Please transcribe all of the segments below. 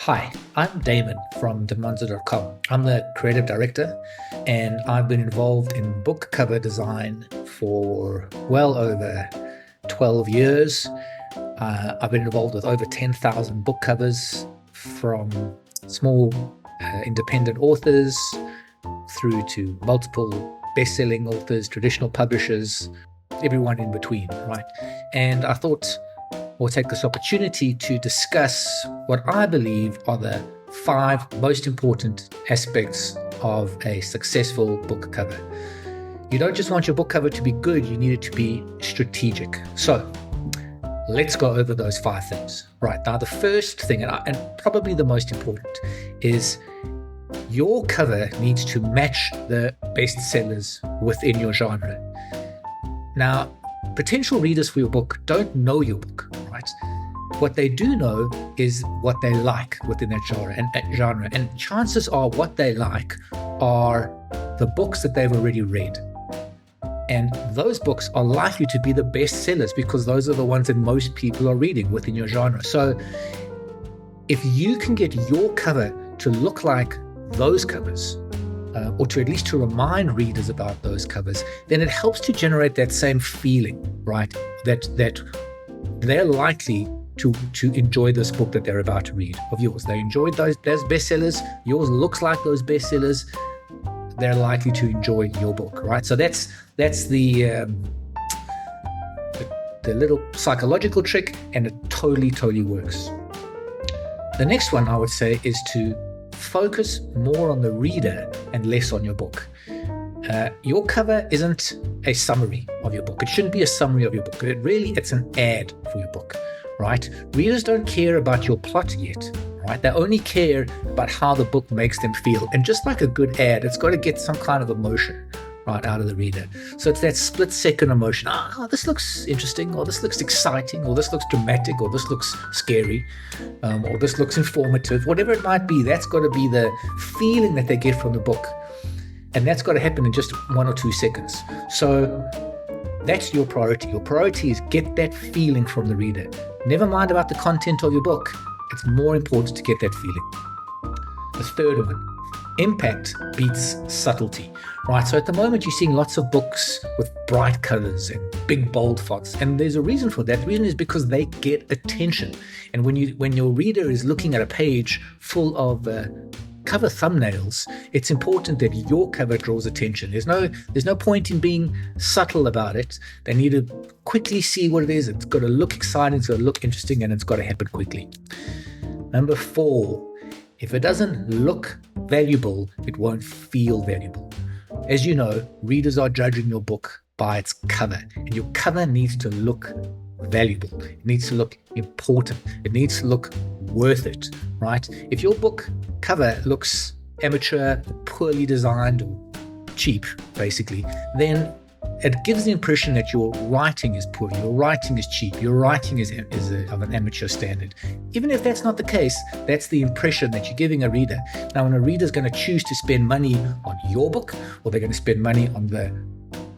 Hi, I'm Damon from Demonza.com. I'm the creative director, and I've been involved in book cover design for well over 12 years. I've been involved with over 10,000 book covers from small independent authors through to multiple best-selling authors, traditional publishers, everyone in between, right? And I thought we'll take this opportunity to discuss what I believe are the 5 most important aspects of a successful book cover. You don't just want your book cover to be good, you need it to be strategic. So let's go over those 5 things. Right, now the first thing, and probably the most important, is your cover needs to match the bestsellers within your genre. Now, potential readers for your book don't know your book, right? What they do know is what they like within that genre. And chances are what they like are the books that they've already read. And those books are likely to be the best sellers because those are the ones that most people are reading within your genre. So if you can get your cover to look like those covers, or to at least to remind readers about those covers, then it helps to generate that same feeling, right? That they're likely to enjoy this book that they're about to read of yours. They enjoyed those bestsellers. Yours looks like those bestsellers. They're likely to enjoy your book, right? So that's the little psychological trick, and it totally works. The next one I would say is to focus more on the reader and less on your book. Your cover isn't a summary of your book. It shouldn't be a summary of your book. It's an ad for your book, right? Readers don't care about your plot yet, right? They only care about how the book makes them feel. And just like a good ad, it's got to get some kind of emotion right out of the reader. So it's that split-second emotion. Oh, this looks interesting, or this looks exciting, or this looks dramatic, or this looks scary, or this looks informative. Whatever it might be, that's got to be the feeling that they get from the book. And that's got to happen in just 1 or 2 seconds. So that's your priority. Your priority is get that feeling from the reader. Never mind about the content of your book. It's more important to get that feeling. The third one, impact beats subtlety, right? So at the moment, you're seeing lots of books with bright colors and big bold fonts, and there's a reason for that. The reason is because they get attention. And when your reader is looking at a page full of cover thumbnails, it's important that your cover draws attention. There's no point in being subtle about it. They need to quickly see what it is. It's got to look exciting, it's got to look interesting, and it's got to happen quickly. Number 4, if it doesn't look valuable, it won't feel valuable. As you know, readers are judging your book by its cover, and your cover needs to look valuable. It needs to look important. It needs to look worth it, right? If your book cover looks amateur, poorly designed, or cheap, basically, then it gives the impression that your writing is poor, your writing is cheap, your writing is of an amateur standard. Even if that's not the case, that's the impression that you're giving a reader. Now, when a reader is going to choose to spend money on your book, or they're going to spend money on the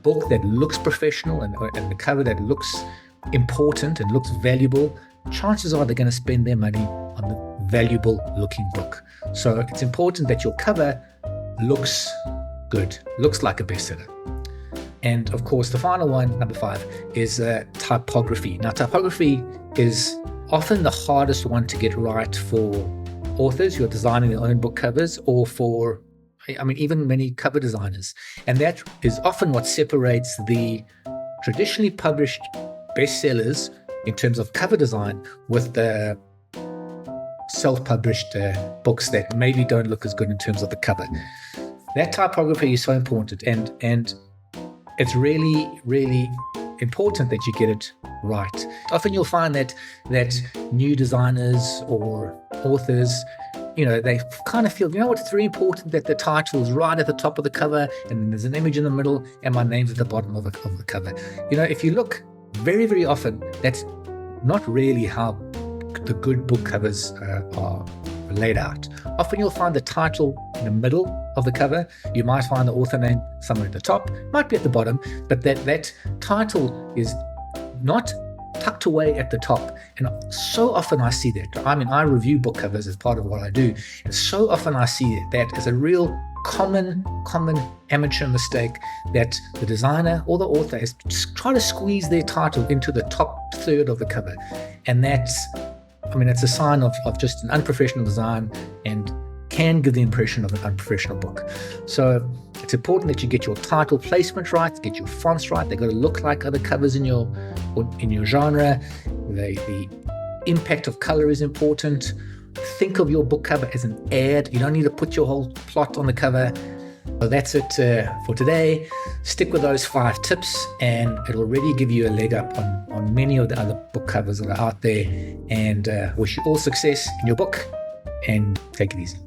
book that looks professional and the cover that looks important and looks valuable, chances are they're going to spend their money on the valuable looking book. So it's important that your cover looks good, looks like a bestseller. And of course, the final one, number 5, is typography. Now, typography is often the hardest one to get right for authors who are designing their own book covers, or for, even many cover designers. And that is often what separates the traditionally published bestsellers in terms of cover design with the self-published books that maybe don't look as good in terms of the cover. That typography is so important, and it's really important that you get it right. Often you'll find that new designers or authors, they kind of feel, it's very important that the title is right at the top of the cover, and then there's an image in the middle, and my name's at the bottom of the cover. If you look very often, that's not really how the good book covers are laid out. Often you'll find the title in the middle of the cover. You might find the author name somewhere at the top, might be at the bottom, but that title is not tucked away at the top. And so often I see that. I mean, I review book covers as part of what I do. And so often I see that as a real common amateur mistake, that the designer or the author is just trying to squeeze their title into the top third of the cover. And it's a sign of just an unprofessional design and can give the impression of an unprofessional book. So it's important that you get your title placement right, get your fonts right. They've got to look like other covers in your genre. The impact of color is important. Think of your book cover as an ad. You don't need to put your whole plot on the cover. So that's it for today. Stick with those 5 tips and it'll already give you a leg up on many of the other book covers that are out there. And wish you all success in your book, and take it easy.